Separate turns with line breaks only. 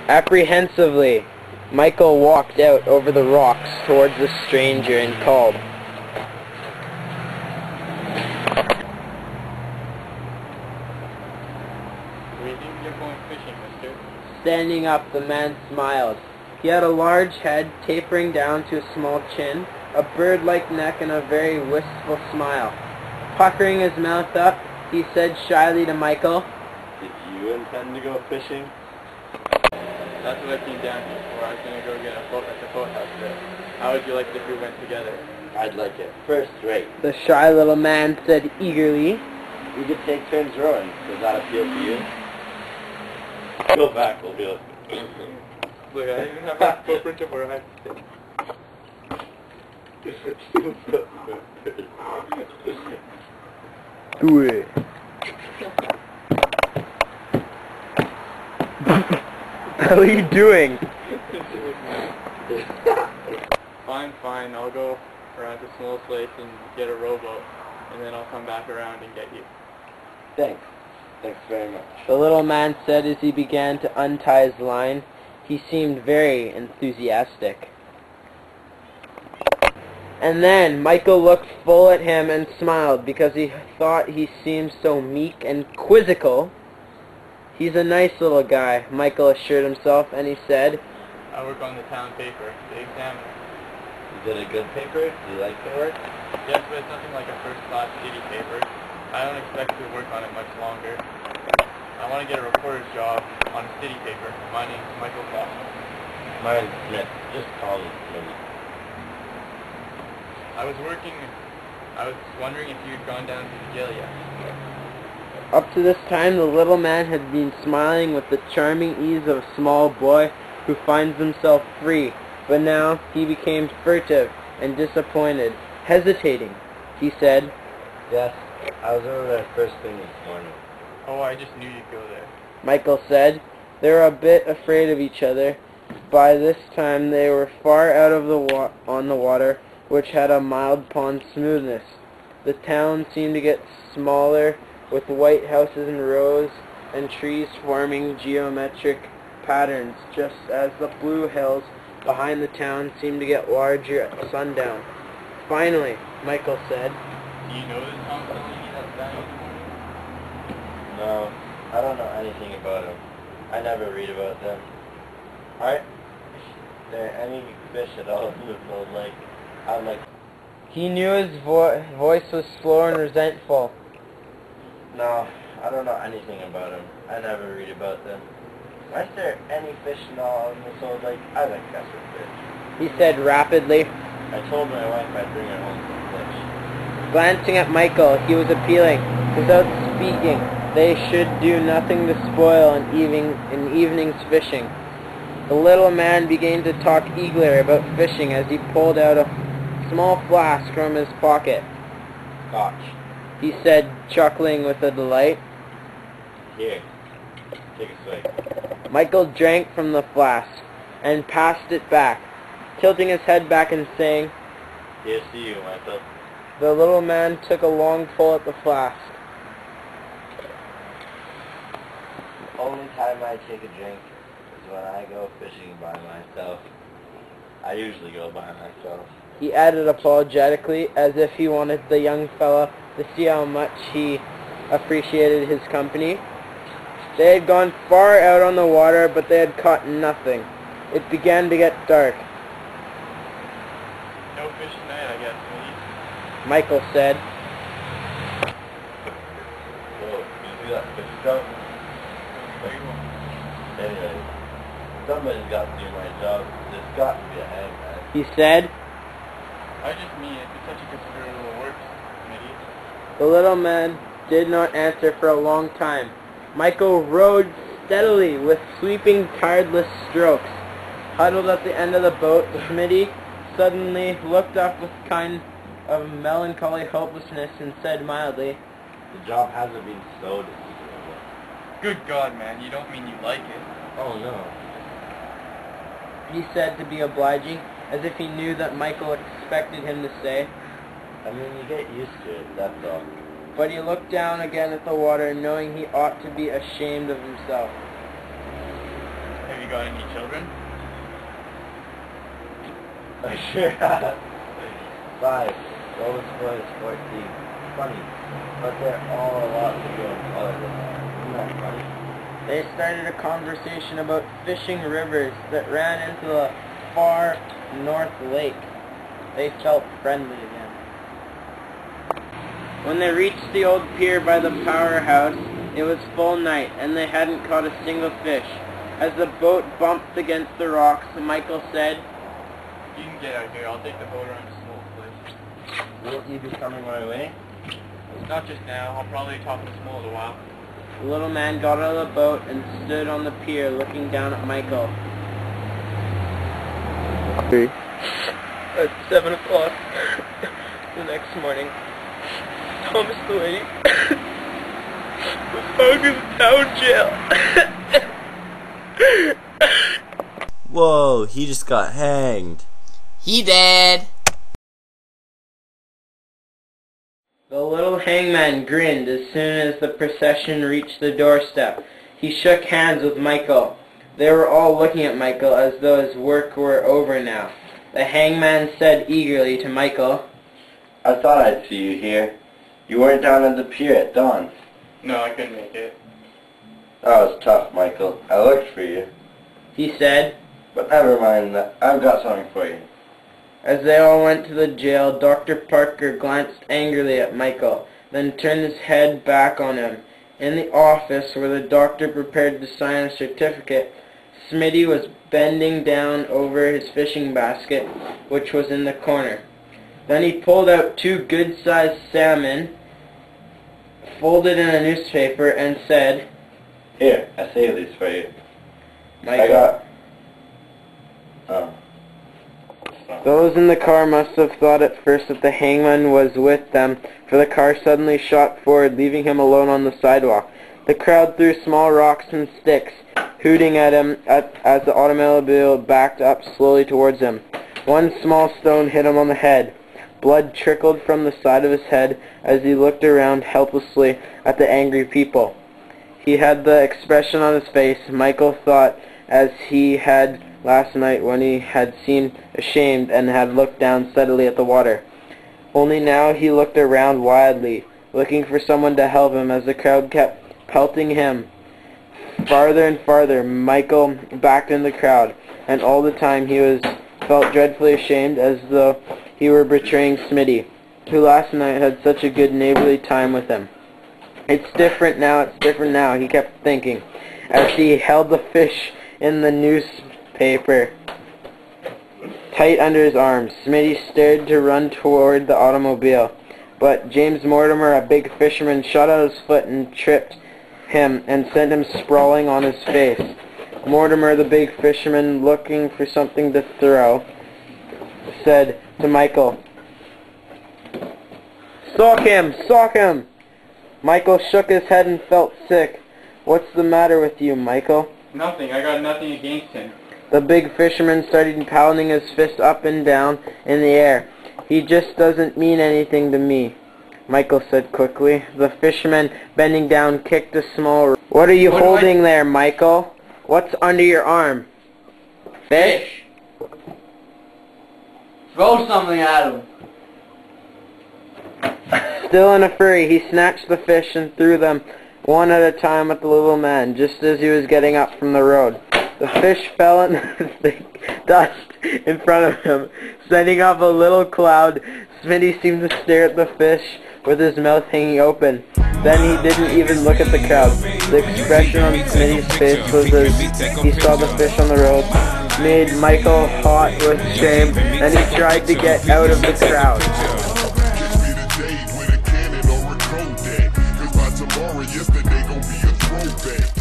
Apprehensively, Michael walked out over the rocks towards the stranger and called,
"We think you're going fishing, mister."
Standing up, the man smiled. He had a large head tapering down to a small chin, a bird-like neck, and a very wistful smile. Puckering his mouth up, he said shyly to Michael,
"Did you intend to go fishing?"
"That's what I came down here for. I was going to go get a boat at the boathouse there. How would you like it if we went together?"
"I'd like it first rate.
the shy little man said eagerly.
We could take turns rowing. Does that appeal to you?" "Go back, we'll do it."
Look, I even have a footprint of where I sit.
Do it. How are you doing?
Fine. I'll go around to Small Place and get a rowboat, and then I'll come back around and get you."
Thanks very much.
The little man said as he began to untie his line. He seemed very enthusiastic. And then Michael looked full at him and smiled because he thought he seemed so meek and quizzical. "He's a nice little guy," Michael assured himself, and he said,
"I work on the town paper, the Examiner."
Is it a good paper? Do you like the work?
"Yes, but it's nothing like a first-class city paper. I don't expect to work on it much longer. I want to get a reporter's job on a city paper. My name's Michael Foster."
Mine's Smith. Just call me Smitty.
I was wondering if you'd gone down to the jail yet."
Up to this time, the little man had been smiling with the charming ease of a small boy who finds himself free, but now he became furtive and disappointed, hesitating. He said,
Yes, I was over there first thing this morning.
"Oh, I just knew you'd go there."
Michael said. They were a bit afraid of each other. By this time they were far out of on the water, which had a mild pond smoothness. The town seemed to get smaller, with white houses in rows and trees forming geometric patterns, just as the blue hills behind the town seemed to get larger at sundown. Finally, Michael said,
"Do you know this Tom Delaney that's dying in the morning?"
No, I don't know anything about them. I never read about them. Aren't there any fish at all in this old lake? I'd like...
He knew his voice was slow and resentful.
No, I don't know anything about them. I never read about them. Aren't there any fish in all in this old lake? I like catching fish.
He said rapidly.
I told my wife I'd bring her home some fish.
Glancing at Michael, he was appealing. Without speaking, they should do nothing to spoil an evening's fishing. The little man began to talk eagerly about fishing as he pulled out a small flask from his pocket.
Scotch.
He said, chuckling with a delight.
Here, take a swig.
Michael drank from the flask and passed it back, tilting his head back and saying,
Here's to you, Michael.
The little man took a long pull at the flask.
The only time I take a drink is when I go fishing by myself. I usually go by myself.
He added apologetically, as if he wanted the young fellow to see how much he appreciated his company. They had gone far out on the water, but they had caught nothing. It began to get dark.
"No fish tonight, I guess, Lee."
Michael said,
Whoa, you see that fish jump? Anyway, somebody's got to do my job. There's got to be a hangman.
he said.
"I just mean it's such a considerable work, Smitty."
The little man did not answer for a long time. Michael rowed steadily with sweeping, tireless strokes. Huddled at the end of the boat, Smitty suddenly looked up with a kind of melancholy hopelessness and said mildly,
The job hasn't been sewed.
"Good God, man, you don't mean you like it?"
Oh no.
he said to be obliging, as if he knew that Michael expected him to say.
I mean, you get used to it, that's all.
But he looked down again at the water, knowing he ought to be ashamed of himself.
"Have you got any children?
I sure have. 5. Lowest score is 14. Funny. But they're all a lot bigger and taller than that. Isn't that funny?
They started a conversation about fishing rivers that ran into the far north lake. They felt friendly again. When they reached the old pier by the powerhouse, it was full night, and they hadn't caught a single fish. As the boat bumped against the rocks, Michael said,
You can get out here. I'll take the boat around to Smoke Place.
Won't you be coming my way?
Not just now. I'll probably talk to Small in a while.
The little man got out of the boat and stood on the pier looking down at Michael. At 7 o'clock the next morning, Thomas Delaney was hung in the town jail.
Whoa, he just got hanged.
He did.
The little hangman grinned as soon as the procession reached the doorstep. He shook hands with Michael. They were all looking at Michael as though his work were over now. The hangman said eagerly to Michael,
I thought I'd see you here. You weren't down at the pier at dawn.
No, I couldn't make it.
That was tough, Michael. I looked for you.
he said.
But never mind that. I've got something for you.
As they all went to the jail, Dr. Parker glanced angrily at Michael, then turned his head back on him. In the office, where the doctor prepared to sign a certificate, Smitty was bending down over his fishing basket, which was in the corner. Then he pulled out 2 good-sized salmon, folded in a newspaper, and said,
Here, I saved these for you.
Michael.
I got... Oh.
Those in the car must have thought at first that the hangman was with them, for the car suddenly shot forward, leaving him alone on the sidewalk. The crowd threw small rocks and sticks, hooting at him as the automobile backed up slowly towards him. One small stone hit him on the head. Blood trickled from the side of his head as he looked around helplessly at the angry people. He had the expression on his face, Michael thought, as he had last night when he had seemed ashamed and had looked down steadily at the water. Only now he looked around wildly, looking for someone to help him as the crowd kept pelting him. Farther and farther, Michael backed in the crowd, and all the time he felt dreadfully ashamed, as though he were betraying Smitty, who last night had such a good neighborly time with him. It's different now, he kept thinking, as he held the fish in the newspaper tight under his arms. Smitty started to run toward the automobile, but James Mortimer, a big fisherman, shot out his foot and tripped him and sent him sprawling on his face. Mortimer, the big fisherman, looking for something to throw, said to Michael, "Sock him! Sock him!" Michael shook his head and felt sick. "What's the matter with you, Michael?"
Nothing. I got nothing against him.
The big fisherman started pounding his fist up and down in the air. "He just doesn't mean anything to me," Michael said quickly. The fisherman, bending down, kicked a small... "What are you holding there, Michael? What's under your arm?" "Fish."
Throw something at him.
Still in a fury, he snatched the fish and threw them one at a time at the little man, just as he was getting up from the road. The fish fell in the thick dust in front of him, sending up a little cloud. Smitty seemed to stare at the fish with his mouth hanging open. Then he didn't even look at the crowd. The expression on Smitty's face was as he saw the fish on the road, made Michael hot with shame, and he tried to get out of the crowd.
Yesterday gon' be a throwback.